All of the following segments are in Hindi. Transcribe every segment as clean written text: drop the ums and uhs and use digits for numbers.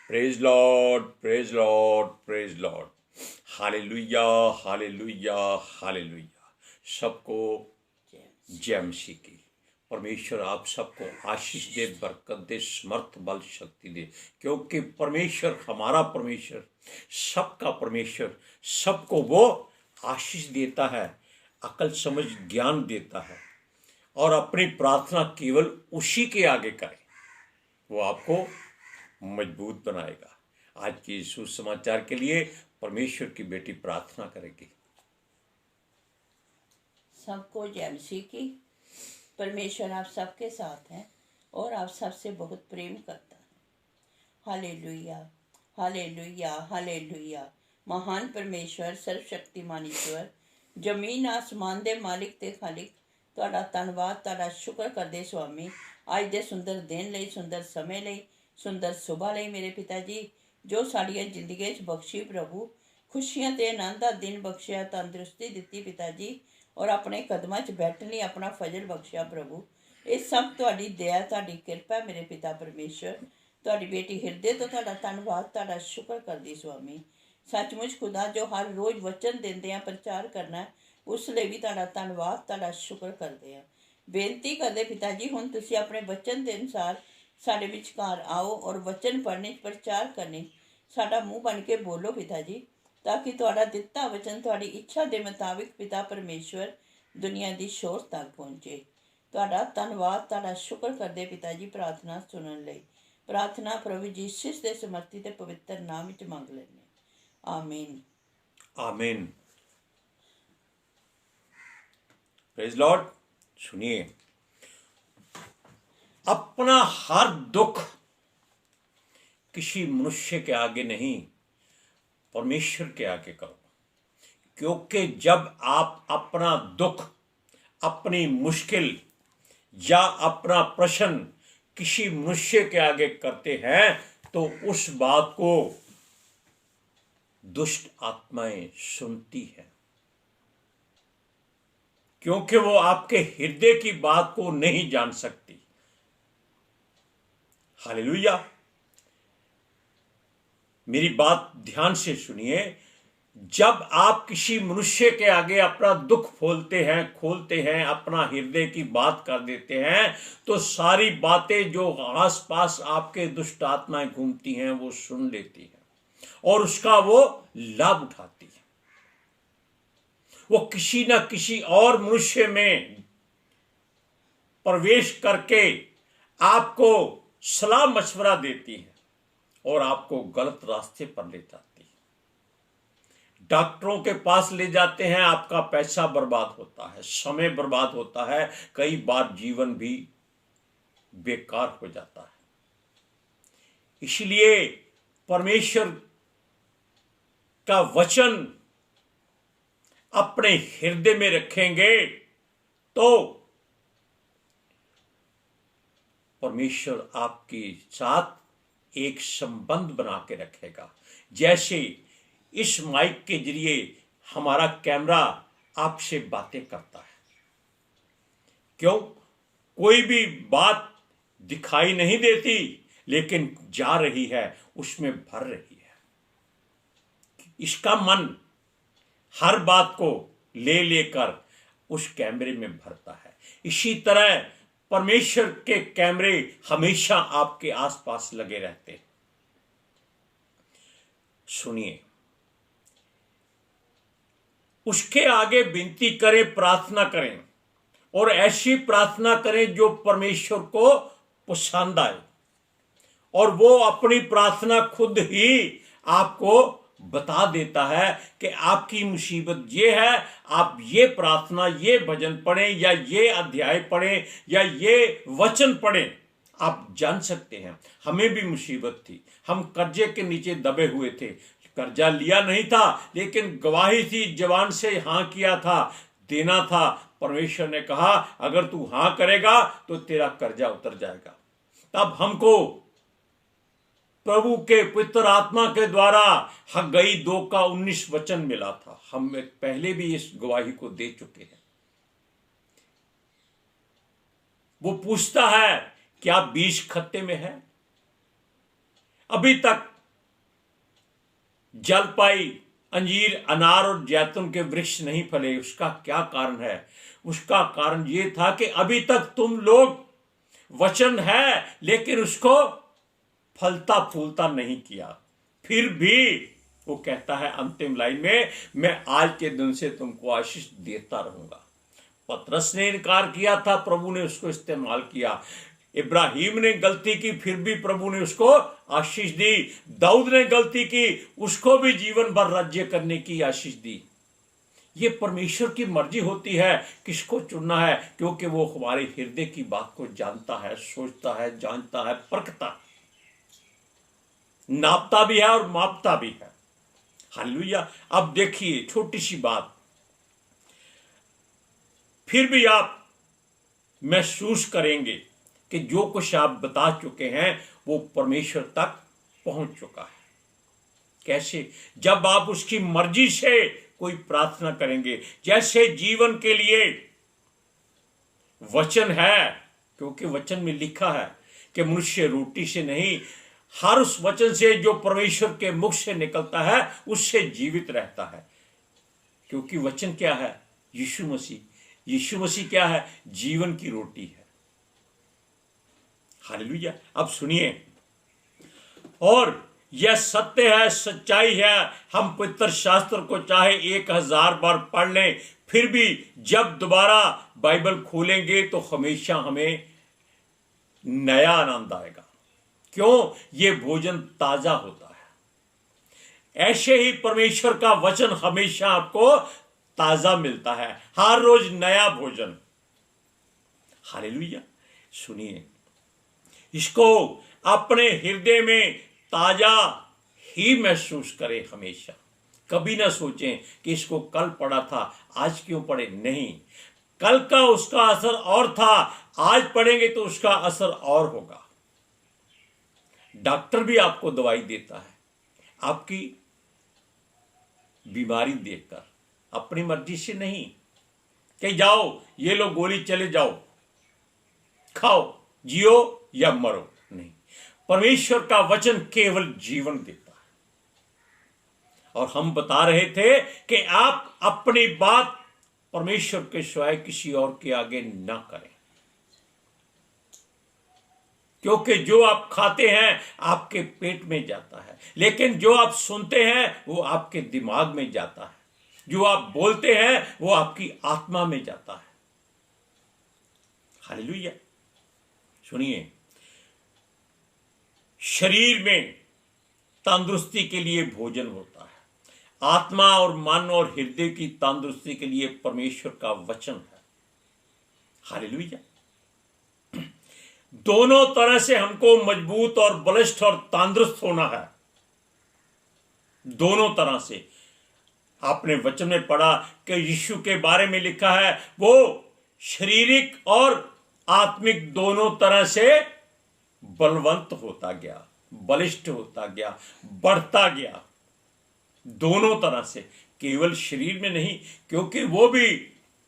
Praise Lord, praise Lord, praise Lord. Hallelujah, hallelujah, hallelujah. सबको जय मसीह की। परमेश्वर आप सबको आशीष दे, बरकत दे, समर्थ बल शक्ति दे, क्योंकि परमेश्वर हमारा परमेश्वर, सबका परमेश्वर, सबको वो आशीष देता है, अकल समझ ज्ञान देता है। और अपनी प्रार्थना केवल उसी के आगे करें, वो आपको मजबूत बनाएगा। आज के सुसमाचार के लिए परमेश्वर की बेटी प्रार्थना करेगी। सबको जय मसीह की। परमेश्वर आप सबके साथ हैं और आप सबसे बहुत प्रेम करता है। Hallelujah, hallelujah, hallelujah. महान परमेश्वर, सर्वशक्तिमान ईश्वर, जमीन आसमान दे मालिक ते खालिक, तुहाडा धन्नवाद, तुहाडा शुक्र करदे स्वामी, अज दे सुंदर दिन लई, सुंदर समय लई, सुंदर सुबह लई मेरे पिता जी, जो साड़ियां जिंदगी च बख्शी प्रभु, खुशियां ते आनंद दा दिन बख्शिया, तंदुरुस्ती दित्ती पिता जी, और अपने कदमां च बैठने लई अपना फजल बख्शिया प्रभु। ये सब तुहाडी दया, तुहाडी किरपा मेरे पिता परमेश्वर। तुहाडी बेटी हिरदे तो तुहाडा धन्नवाद, तुहाडा शुक्र करदी स्वामी। सचमुच खुदा, जो हर रोज़ वचन देंदे आ प्रचार करना है, उस लिए भी तुहाडा धन्नवाद, तुहाडा शुक्र करदे आ। बेनती करदे पिता जी, हुण तुसीं अपने वचन के अनुसार साडे विचकार आओ और वचन पढ़ने प्रचार करने साडा मुँह बन के बोलो पिता जी, ताकि तुहाडा दिता वचन तुहाडी इच्छा के मुताबिक पिता परमेश्वर दुनिया की शोर तक पहुँचे। तुहाडा धन्नवाद, तुहाडा शुक्र करदे पिता जी, प्रार्थना सुनने लई। प्रार्थना प्रभु यीशु के समर्थी ते पवित्र नाम विच मंग लैने, आमीन, आमीन। Praise Lord. सुनिए, अपना हर दुख किसी मनुष्य के आगे नहीं, परमेश्वर के आगे करो। क्योंकि जब आप अपना दुख, अपनी मुश्किल या अपना प्रश्न किसी मनुष्य के आगे करते हैं, तो उस बात को दुष्ट आत्माएं सुनती हैं, क्योंकि वो आपके हृदय की बात को नहीं जान सकती। हालेलुया। मेरी बात ध्यान से सुनिए। जब आप किसी मनुष्य के आगे अपना दुख खोलते हैं, अपना हृदय की बात कर देते हैं, तो सारी बातें जो आसपास आपके दुष्ट आत्माएं घूमती हैं वो सुन लेती हैं और उसका वो लाभ उठाती है। वो किसी न किसी और मनुष्य में प्रवेश करके आपको सलाह मशवरा देती है और आपको गलत रास्ते पर ले जाती है। डॉक्टरों के पास ले जाते हैं, आपका पैसा बर्बाद होता है, समय बर्बाद होता है, कई बार जीवन भी बेकार हो जाता है। इसलिए परमेश्वर का वचन अपने हृदय में रखेंगे तो परमेश्वर आपके साथ एक संबंध बना के रखेगा। जैसे इस माइक के जरिए हमारा कैमरा आपसे बातें करता है। क्यों? कोई भी बात दिखाई नहीं देती, लेकिन जा रही है, उसमें भर रही है। इसका मन हर बात को ले लेकर उस कैमरे में भरता है। इसी तरह परमेश्वर के कैमरे हमेशा आपके आसपास लगे रहते हैं। सुनिए, उसके आगे विनती करें, प्रार्थना करें, और ऐसी प्रार्थना करें जो परमेश्वर को पसंद आए, और वो अपनी प्रार्थना खुद ही आपको बता देता है कि आपकी मुसीबत ये है, आप ये प्रार्थना, ये भजन पढ़ें या ये अध्याय पढ़ें या ये वचन पढ़ें। आप जान सकते हैं, हमें भी मुसीबत थी, हम कर्जे के नीचे दबे हुए थे। कर्जा लिया नहीं था, लेकिन गवाही थी, जवान से हाँ किया था, देना था। परमेश्वर ने कहा अगर तू हाँ करेगा तो तेरा कर्जा उतर जाएगा। तब हमको प्रभु के पवित्र आत्मा के द्वारा हग्गई 2:19 वचन मिला था। हम पहले भी इस गवाही को दे चुके हैं। वो पूछता है क्या बीज खत्ते में है? अभी तक जलपाई, अंजीर, अनार और जैतून के वृक्ष नहीं फले? उसका क्या कारण है? उसका कारण ये था कि अभी तक तुम लोग वचन है लेकिन उसको फलता फूलता नहीं किया। फिर भी वो कहता है अंतिम लाइन में, मैं आज के दिन से तुमको आशीष देता रहूंगा। पतरस ने इनकार किया था, प्रभु ने उसको इस्तेमाल किया। इब्राहिम ने गलती की, फिर भी प्रभु ने उसको आशीष दी। दाऊद ने गलती की, उसको भी जीवन भर राज्य करने की आशीष दी। ये परमेश्वर की मर्जी होती है किसको चुनना है, क्योंकि वो हमारे हृदय की बात को जानता है, सोचता है, जानता है, परखता है, नापता भी है और मापता भी है। हालेलुया। अब देखिए छोटी सी बात, फिर भी आप महसूस करेंगे कि जो कुछ आप बता चुके हैं वो परमेश्वर तक पहुंच चुका है। कैसे? जब आप उसकी मर्जी से कोई प्रार्थना करेंगे। जैसे जीवन के लिए वचन है, क्योंकि वचन में लिखा है कि मनुष्य रोटी से नहीं, हर उस वचन से जो परमेश्वर के मुख से निकलता है उससे जीवित रहता है। क्योंकि वचन क्या है? यीशु मसीह। यीशु मसीह क्या है? जीवन की रोटी है। हालेलुया। अब सुनिए, और यह सत्य है, सच्चाई है। हम पवित्र शास्त्र को चाहे 1000 बार पढ़ लें, फिर भी जब दोबारा बाइबल खोलेंगे तो हमेशा हमें नया आनंद आएगा। क्यों? ये भोजन ताजा होता है। ऐसे ही परमेश्वर का वचन हमेशा आपको ताजा मिलता है, हर रोज नया भोजन। हालेलुया। सुनिए, इसको अपने हृदय में ताजा ही महसूस करें हमेशा। कभी ना सोचें कि इसको कल पढ़ा था, आज क्यों पढ़े। नहीं, कल का उसका असर और था, आज पढ़ेंगे तो उसका असर और होगा। डॉक्टर भी आपको दवाई देता है आपकी बीमारी देखकर, अपनी मर्जी से नहीं कि जाओ ये लो गोली, चले जाओ, खाओ, जियो या मरो। नहीं, परमेश्वर का वचन केवल जीवन देता है। और हम बता रहे थे कि आप अपनी बात परमेश्वर के सिवाय किसी और के आगे ना करें, क्योंकि जो आप खाते हैं आपके पेट में जाता है, लेकिन जो आप सुनते हैं वो आपके दिमाग में जाता है, जो आप बोलते हैं वो आपकी आत्मा में जाता है। हालेलुया। सुनिए, शरीर में तंदुरुस्ती के लिए भोजन होता है, आत्मा और मन और हृदय की तंदुरुस्ती के लिए परमेश्वर का वचन है। हालेलुया। दोनों तरह से हमको मजबूत और बलिष्ठ और तंदुरुस्त होना है, दोनों तरह से। आपने वचन में पढ़ा कि यीशु के बारे में लिखा है वो शारीरिक और आत्मिक दोनों तरह से बलवंत होता गया, बलिष्ठ होता गया, बढ़ता गया, दोनों तरह से। केवल शरीर में नहीं, क्योंकि वो भी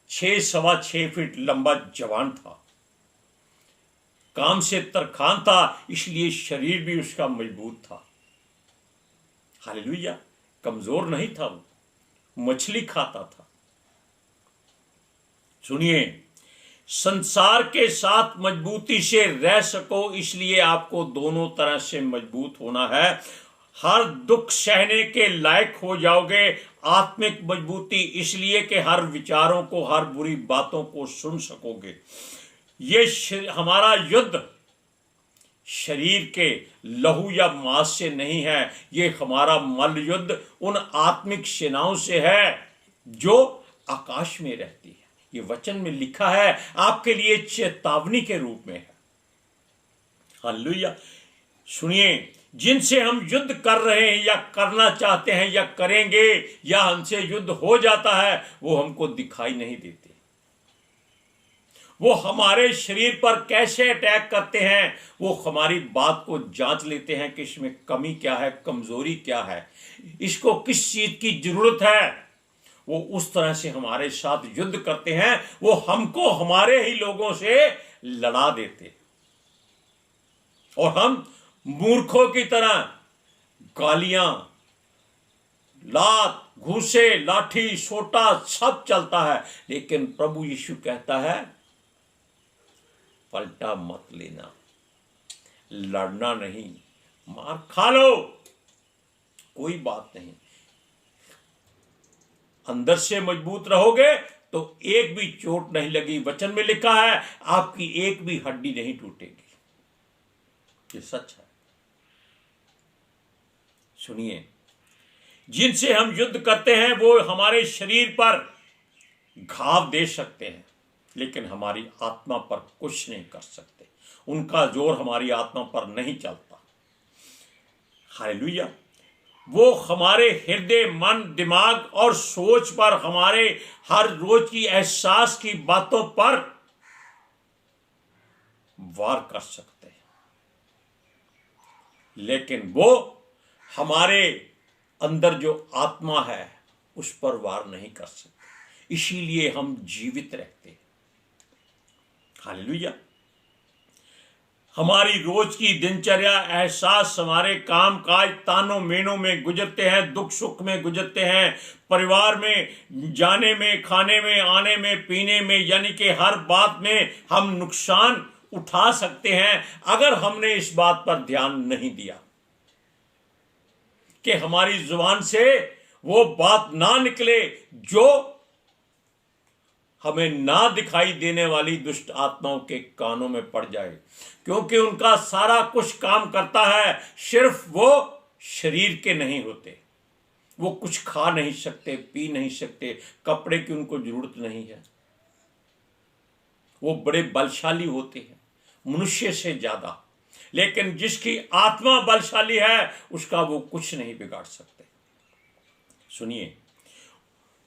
6-6.25 फीट लंबा जवान था, काम से तरखान था, इसलिए शरीर भी उसका मजबूत था। हालेलुया। कमजोर नहीं था, वो मछली खाता था। सुनिए, संसार के साथ मजबूती से रह सको इसलिए आपको दोनों तरह से मजबूत होना है। हर दुख सहने के लायक हो जाओगे। आत्मिक मजबूती इसलिए कि हर विचारों को, हर बुरी बातों को सुन सकोगे। ये हमारा युद्ध शरीर के लहू या मांस से नहीं है, ये हमारा मल्ल युद्ध उन आत्मिक सेनाओं से है जो आकाश में रहती है। ये वचन में लिखा है, आपके लिए चेतावनी के रूप में है। हालेलुया। सुनिए, जिनसे हम युद्ध कर रहे हैं या करना चाहते हैं या करेंगे या हमसे युद्ध हो जाता है, वो हमको दिखाई नहीं देते। वो हमारे शरीर पर कैसे अटैक करते हैं, वो हमारी बात को जांच लेते हैं कि इसमें कमी क्या है, कमजोरी क्या है, इसको किस चीज की जरूरत है। वो उस तरह से हमारे साथ युद्ध करते हैं, वो हमको हमारे ही लोगों से लड़ा देते और हम मूर्खों की तरह गालियां, लात, घूसे, लाठी, सोटा सब चलता है, लेकिन प्रभु यीशु कहता है पलटा मत लेना, लड़ना नहीं, मार खा लो, कोई बात नहीं, अंदर से मजबूत रहोगे तो एक भी चोट नहीं लगी। वचन में लिखा है आपकी एक भी हड्डी नहीं टूटेगी, ये सच है। सुनिए, जिनसे हम युद्ध करते हैं वो हमारे शरीर पर घाव दे सकते हैं, लेकिन हमारी आत्मा पर कुछ नहीं कर सकते। उनका जोर हमारी आत्मा पर नहीं चलता। हालेलुया। वो हमारे हृदय, मन, दिमाग और सोच पर, हमारे हर रोज की एहसास की बातों पर वार कर सकते हैं, लेकिन वो हमारे अंदर जो आत्मा है उस पर वार नहीं कर सकते। इसीलिए हम जीवित रहते हैं। हालेलुया। हमारी रोज की दिनचर्या, एहसास, हमारे काम काज तानों मेनों में गुजरते हैं, दुख सुख में गुजरते हैं, परिवार में जाने में, खाने में, आने में, पीने में, यानी कि हर बात में हम नुकसान उठा सकते हैं अगर हमने इस बात पर ध्यान नहीं दिया कि हमारी जुबान से वो बात ना निकले जो हमें ना दिखाई देने वाली दुष्ट आत्माओं के कानों में पड़ जाए, क्योंकि उनका सारा कुछ काम करता है, सिर्फ वो शरीर के नहीं होते। वो कुछ खा नहीं सकते, पी नहीं सकते, कपड़े की उनको जरूरत नहीं है। वो बड़े बलशाली होते हैं मनुष्य से ज्यादा, लेकिन जिसकी आत्मा बलशाली है उसका वो कुछ नहीं बिगाड़ सकते। सुनिए,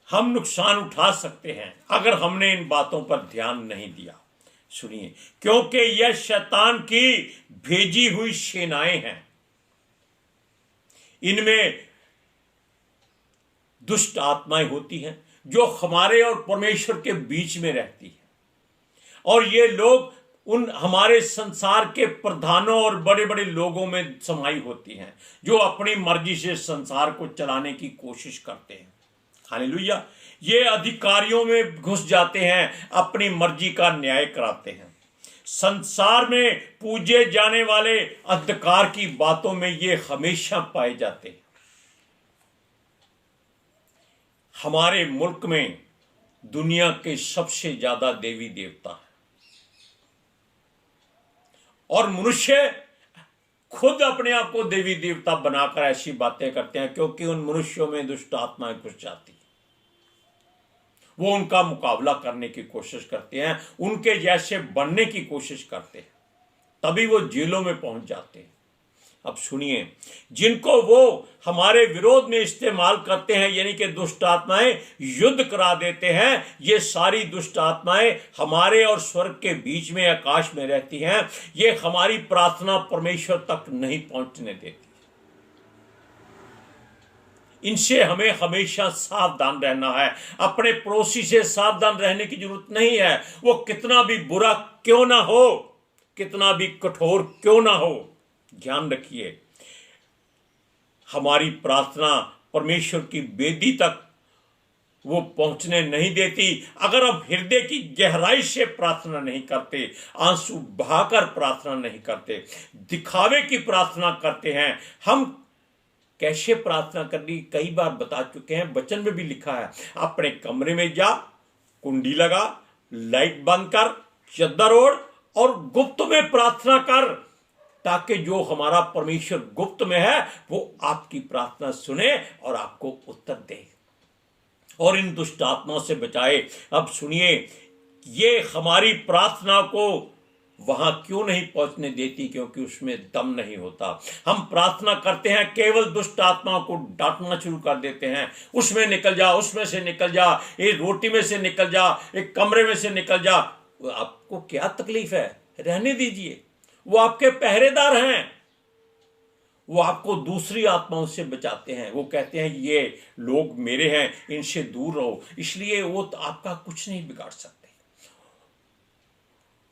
हम नुकसान उठा सकते हैं अगर हमने इन बातों पर ध्यान नहीं दिया। सुनिए, क्योंकि यह शैतान की भेजी हुई सेनाएं हैं। इनमें दुष्ट आत्माएं होती हैं जो हमारे और परमेश्वर के बीच में रहती हैं, और ये लोग उन हमारे संसार के प्रधानों और बड़े बड़े लोगों में समाई होती हैं जो अपनी मर्जी से संसार को चलाने की कोशिश करते हैं। हालेलुया। ये अधिकारियों में घुस जाते हैं, अपनी मर्जी का न्याय कराते हैं। संसार में पूजे जाने वाले अंधकार की बातों में ये हमेशा पाए जाते हैं। हमारे मुल्क में दुनिया के सबसे ज्यादा देवी देवता हैं, और मनुष्य खुद अपने आप को देवी देवता बनाकर ऐसी बातें करते हैं, क्योंकि उन मनुष्यों में दुष्ट आत्माएं घुस जाती हैं। वो उनका मुकाबला करने की कोशिश करते हैं, उनके जैसे बनने की कोशिश करते हैं, तभी वो जेलों में पहुंच जाते हैं। अब सुनिए, जिनको वो हमारे विरोध में इस्तेमाल करते हैं, यानी कि दुष्ट आत्माएं युद्ध करा देते हैं, ये सारी दुष्ट आत्माएं हमारे और स्वर्ग के बीच में, आकाश में रहती हैं। ये हमारी प्रार्थना परमेश्वर तक नहीं पहुंचने देती। इनसे हमें हमेशा सावधान रहना है। अपने पड़ोसी से सावधान रहने की जरूरत नहीं है। वो कितना भी बुरा क्यों ना हो, कितना भी कठोर क्यों ना हो, ध्यान रखिए, हमारी प्रार्थना परमेश्वर की वेदी तक वो पहुंचने नहीं देती अगर हम हृदय की गहराई से प्रार्थना नहीं करते, आंसू बहाकर प्रार्थना नहीं करते, दिखावे की प्रार्थना करते हैं। हम कैसे प्रार्थना करनी कई बार बता चुके हैं, वचन में भी लिखा है, अपने कमरे में जा, कुंडी लगा, लाइट बंद कर, चद्दर ओढ़ और गुप्त में प्रार्थना कर, ताकि जो हमारा परमेश्वर गुप्त में है वो आपकी प्रार्थना सुने और आपको उत्तर दे और इन दुष्ट आत्माओं से बचाए। अब सुनिए, ये हमारी प्रार्थना को वहां क्यों नहीं पहुंचने देती, क्योंकि उसमें दम नहीं होता। हम प्रार्थना करते हैं, केवल दुष्ट आत्माओं को डांटना शुरू कर देते हैं, उसमें निकल जा, उसमें से निकल जा, एक रोटी में से निकल जा, एक कमरे में से निकल जा। आपको क्या तकलीफ है, रहने दीजिए। वो आपके पहरेदार हैं, वो आपको दूसरी आत्माओं से बचाते हैं। वो कहते हैं ये लोग मेरे हैं, इनसे दूर रहो, इसलिए वो तो आपका कुछ नहीं बिगाड़ सकते।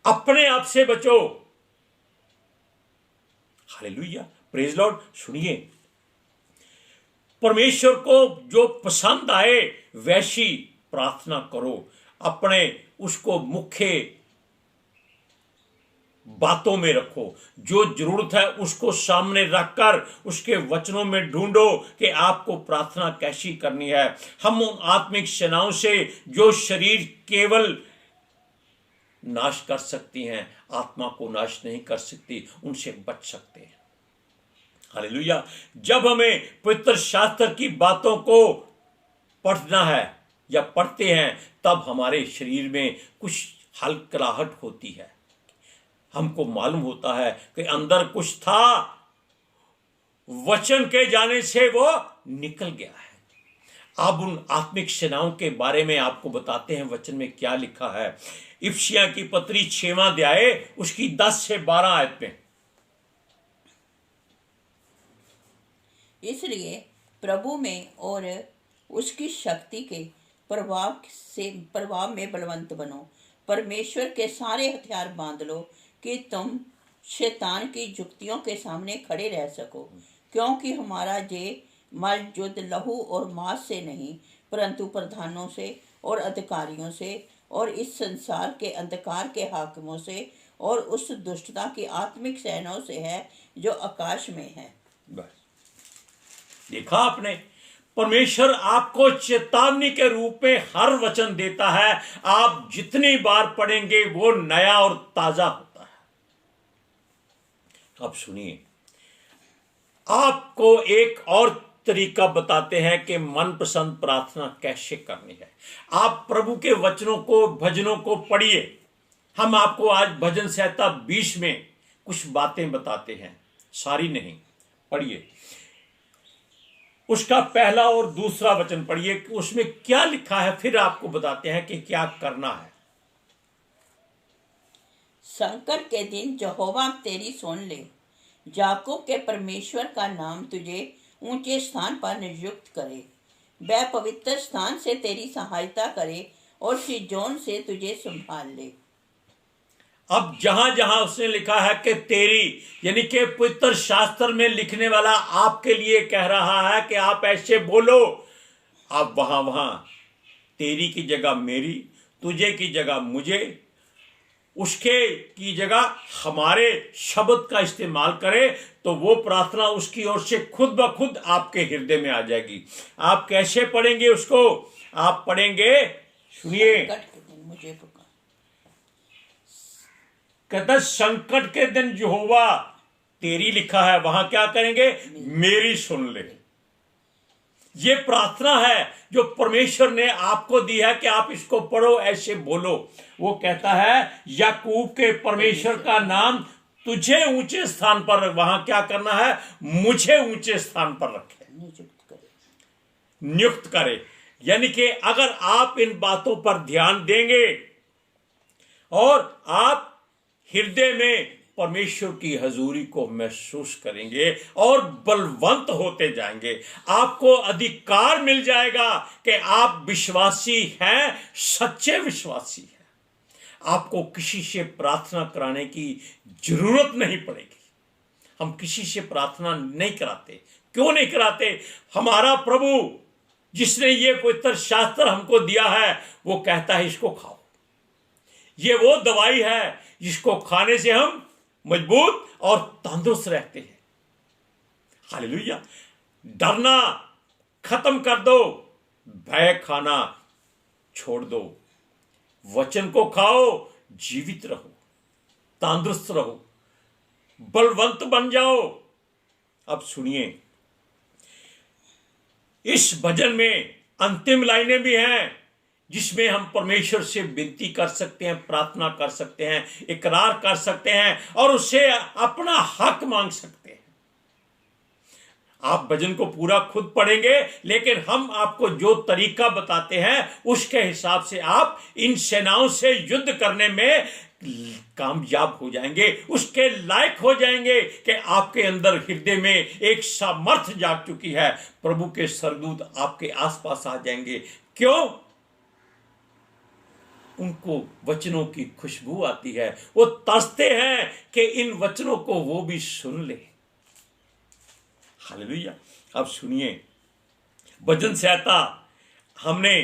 अपने आप से बचो। Hallelujah, praise Lord. सुनिए, परमेश्वर को जो पसंद आए वैसी प्रार्थना करो। अपने उसको मुख्य बातों में रखो। जो जरूरत है उसको सामने रखकर उसके वचनों में ढूंढो कि आपको प्रार्थना कैसी करनी है। हम उन आत्मिक सेनाओं से जो शरीर केवल नाश कर सकती हैं, आत्मा को नाश नहीं कर सकती, उनसे बच सकते हैं। हालेलुया। जब हमें पवित्र शास्त्र की बातों को पढ़ना है या पढ़ते हैं, तब हमारे शरीर में कुछ हलकलाहट होती है। हमको मालूम होता है कि अंदर कुछ था, वचन के जाने से वो निकल गया है। अब उन आत्मिक सेनाओं के बारे में आपको बताते हैं वचन में क्या लिखा है। इफिसियों की पत्री 6वां अध्याय उसकी 10 से 12 आयत में। इसलिए प्रभु में और उसकी शक्ति के प्रभाव में बलवंत बनो। परमेश्वर के सारे हथियार बांध लो कि तुम शैतान की युक्तियों के सामने खड़े रह सको, क्योंकि हमारा मल युद्ध लहू और मांस से नहीं, परंतु प्रधानों से और अधिकारियों से और इस संसार के अंधकार के हाकिमों से और उस दुष्टता की आत्मिक सेनाओं से है जो आकाश में है। बस देखा आपने, परमेश्वर आपको चेतावनी के रूप में हर वचन देता है। आप जितनी बार पढ़ेंगे वो नया और ताजा होता है। अब सुनिए, आपको एक और तरीका बताते हैं कि मनपसंद प्रार्थना कैसे करनी है। आप प्रभु के वचनों को, भजनों को पढ़िए। हम आपको आज भजन संहिता 20 में कुछ बातें बताते हैं, सारी नहीं, पढ़िए। उसका पहला और दूसरा वचन पढ़िए कि उसमें क्या लिखा है, फिर आपको बताते हैं कि क्या करना है। संकट के दिन यहोवा तेरी सुन ले। याकूब के परमेश्वर का नाम तुझे ऊंचे स्थान पर नियुक्त करे। वह पवित्र स्थान से तेरी सहायता करे और सिजोन से तुझे संभाल ले। अब जहां जहां उसने लिखा है कि तेरी, यानी कि पवित्र शास्त्र में लिखने वाला आपके लिए कह रहा है कि आप ऐसे बोलो, आप वहां वहां तेरी की जगह मेरी, तुझे की जगह मुझे, उसके की जगह हमारे शब्द का इस्तेमाल करें, तो वो प्रार्थना उसकी ओर से खुद ब खुद आपके हृदय में आ जाएगी। आप कैसे पढ़ेंगे उसको? आप पढ़ेंगे, सुनिए, मुझे पुकार। कहता संकट के दिन यहोवा तेरी लिखा है, वहां क्या करेंगे? मेरी सुन ले। ये प्रार्थना है जो परमेश्वर ने आपको दी है कि आप इसको पढ़ो, ऐसे बोलो। वो कहता है याकूब के परमेश्वर का नाम तुझे ऊंचे स्थान पर, वहां क्या करना है? मुझे ऊंचे स्थान पर रखे, नियुक्त करे। यानी कि अगर आप इन बातों पर ध्यान देंगे और आप हृदय में परमेश्वर की हजूरी को महसूस करेंगे और बलवंत होते जाएंगे, आपको अधिकार मिल जाएगा कि आप विश्वासी हैं, सच्चे विश्वासी हैं। आपको किसी से प्रार्थना कराने की जरूरत नहीं पड़ेगी। हम किसी से प्रार्थना नहीं कराते। क्यों नहीं कराते? हमारा प्रभु जिसने ये पवित्र शास्त्र हमको दिया है, वो कहता है इसको खाओ। ये वो दवाई है जिसको खाने से हम मजबूत और तंदुरुस्त रहते हैं। हालेलुया। डरना खत्म कर दो, भय खाना छोड़ दो, वचन को खाओ, जीवित रहो, तंदुरुस्त रहो, बलवंत बन जाओ। अब सुनिए, इस भजन में अंतिम लाइनें भी हैं जिसमें हम परमेश्वर से विनती कर सकते हैं, प्रार्थना कर सकते हैं, इकरार कर सकते हैं और उससे अपना हक मांग सकते हैं। आप भजन को पूरा खुद पढ़ेंगे, लेकिन हम आपको जो तरीका बताते हैं उसके हिसाब से आप इन सेनाओं से युद्ध करने में कामयाब हो जाएंगे, उसके लायक हो जाएंगे कि आपके अंदर हृदय में एक सामर्थ जाग चुकी है। प्रभु के स्वर्गदूत आपके आसपास आ जाएंगे। क्यों? उनको वचनों की खुशबू आती है, वो तरसते हैं कि इन वचनों को वो भी सुन ले। हालेलुया। अब सुनिए, भजन संहिता हमने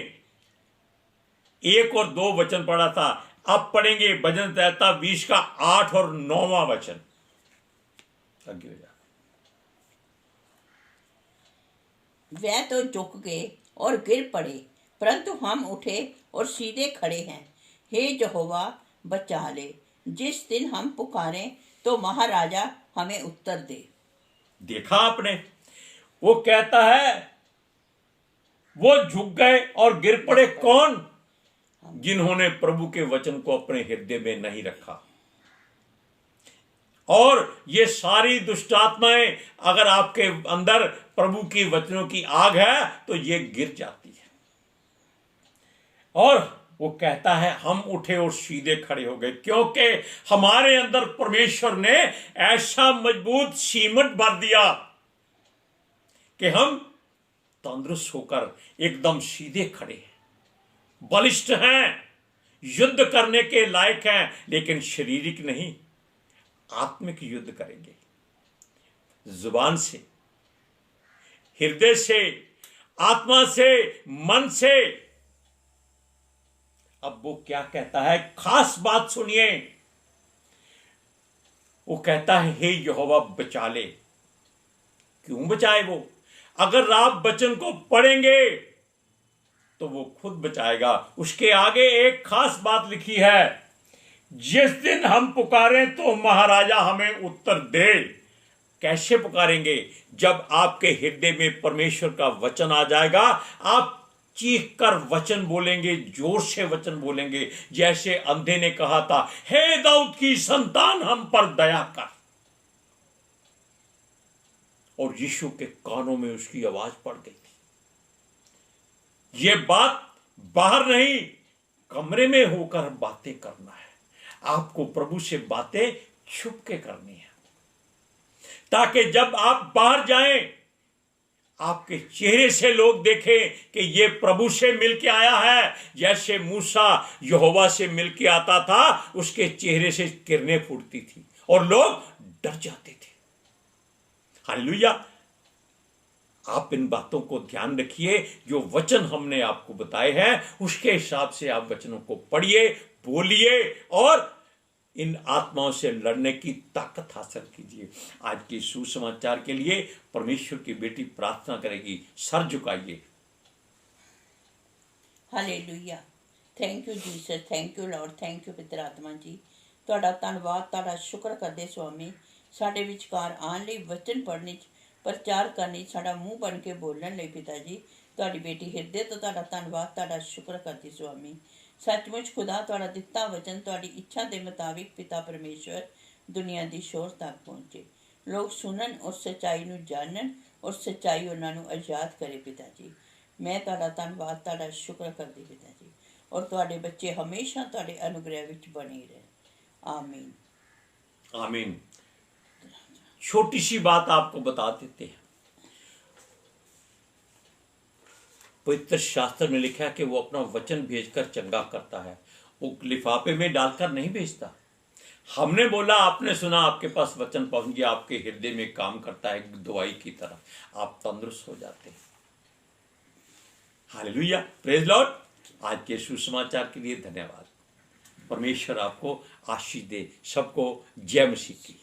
1 और 2 वचन पढ़ा था, अब पढ़ेंगे भजन संहिता 20 का 8 और 9वां वचन। आगे हो जा। वह तो झुक गए और गिर पड़े, परंतु हम उठे और सीधे खड़े हैं। हे यहोवा बचा ले, जिस दिन हम पुकारें तो महाराजा हमें उत्तर दे। देखा आपने, वो कहता है वो झुक गए और गिर पड़े, कौन? जिन्होंने प्रभु के वचन को अपने हृदय में नहीं रखा। और ये सारी दुष्ट आत्माएं अगर आपके अंदर प्रभु की वचनों की आग है तो ये गिर जाती है। और वो कहता है हम उठे और सीधे खड़े हो गए, क्योंकि हमारे अंदर परमेश्वर ने ऐसा मजबूत सीमेंट भर दिया कि हम तंदुरुस्त होकर एकदम सीधे खड़े हैं, बलिष्ठ हैं, युद्ध करने के लायक हैं, लेकिन शारीरिक नहीं, आत्मिक युद्ध करेंगे। जुबान से, हृदय से, आत्मा से, मन से। अब वो क्या कहता है, खास बात सुनिए। वो कहता है हे यहोवा बचा ले। क्यों बचाए वो? अगर आप वचन को पढ़ेंगे तो वो खुद बचाएगा। उसके आगे एक खास बात लिखी है, जिस दिन हम पुकारें तो महाराजा हमें उत्तर दे। कैसे पुकारेंगे? जब आपके हृदय में परमेश्वर का वचन आ जाएगा, आप चीख कर वचन बोलेंगे, जोर से वचन बोलेंगे, जैसे अंधे ने कहा था, हे दाऊद की संतान हम पर दया कर। और यीशु के कानों में उसकी आवाज पड़ गई थी। यह बात बाहर नहीं, कमरे में होकर बातें करना है। आपको प्रभु से बातें छुप के करनी है, ताकि जब आप बाहर जाएं, आपके चेहरे से लोग देखें कि ये प्रभु से मिलके आया है। जैसे मूसा यहोवा से मिलके आता था, उसके चेहरे से किरणें फूटती थी और लोग डर जाते थे। हालेलुया। आप इन बातों को ध्यान रखिए, जो वचन हमने आपको बताए हैं उसके हिसाब से आप वचनों को पढ़िए, बोलिए और इन आत्माओं से लड़ने की ताकत हासिल कीजिए। आज के सुसमाचार के लिए परमेश्वर की बेटी प्रार्थना करेगी। सर झुकाइए। Hallelujah. Thank you Jesus, thank you Lord, thank you पितर आत्मा जी। ਤੁਹਾਡਾ ਧੰਨਵਾਦ, ਤੁਹਾਡਾ ਸ਼ੁਕਰ ਕਰਦੇ स्वामी। ਸਾਡੇ ਵਿਚਕਾਰ ਆਉਣ ਲਈ, ਵਚਨ ਪੜ੍ਹਨ ਚ, ਪ੍ਰਚਾਰ ਕਰਨ ਲਈ, ਸਾਡਾ ਮੂੰਹ ਬਣ ਕੇ ਬੋਲਣ ਲਈ ਪਿਤਾ ਜੀ। ਤੁਹਾਡੀ ਬੇਟੀ ਹਿਰਦੇ ਤੋਂ ਤੁਹਾਡਾ ਧੰਨਵਾਦ, ਤੁਹਾਡਾ ਸ਼ੁਕਰ ਕਰਦੀ स्वामी। सचमुच खुदा ਤੁਹਾਡਾ ਦਿੱਤਾ ਵਚਨ ਤੁਹਾਡੀ ਇੱਛਾ ਦੇ ਮੁਤਾबिक पिता परमेश्वर दुनिया ਦੀ शोर तक पहुँचे। लोग सुनन और सच्चाई ਨੂੰ ਜਾਣਨ और सच्चाई ਉਹਨਾਂ ਨੂੰ आजाद करे पिता जी। मैं ਤੁਹਾਡਾ ਧੰਨਵਾਦ, ਤੁਹਾਡਾ ਸ਼ੁਕਰ ਕਰਦੀ पिता जी। और ਤੁਹਾਡੇ ਬੱਚੇ ਹਮੇਸ਼ਾ ਤੁਹਾਡੇ ਅਨੁਗ੍ਰਹਿ ਵਿੱਚ ਬਣੇ ਰਹਿਣ। आमीन आमीन। छोटी सी बात आपको बता देते हैं। पवित्र शास्त्र में लिखा है कि वो अपना वचन भेजकर चंगा करता है, वो लिफाफे में डालकर नहीं भेजता। हमने बोला, आपने सुना, आपके पास वचन पहुंच गया, आपके हृदय में काम करता है दवाई की तरह, आप तंदुरुस्त हो जाते हैं। Hallelujah, praise Lord. आज के सुसमाचार के लिए धन्यवाद। परमेश्वर आपको आशीष दे। सबको जय मसीह की।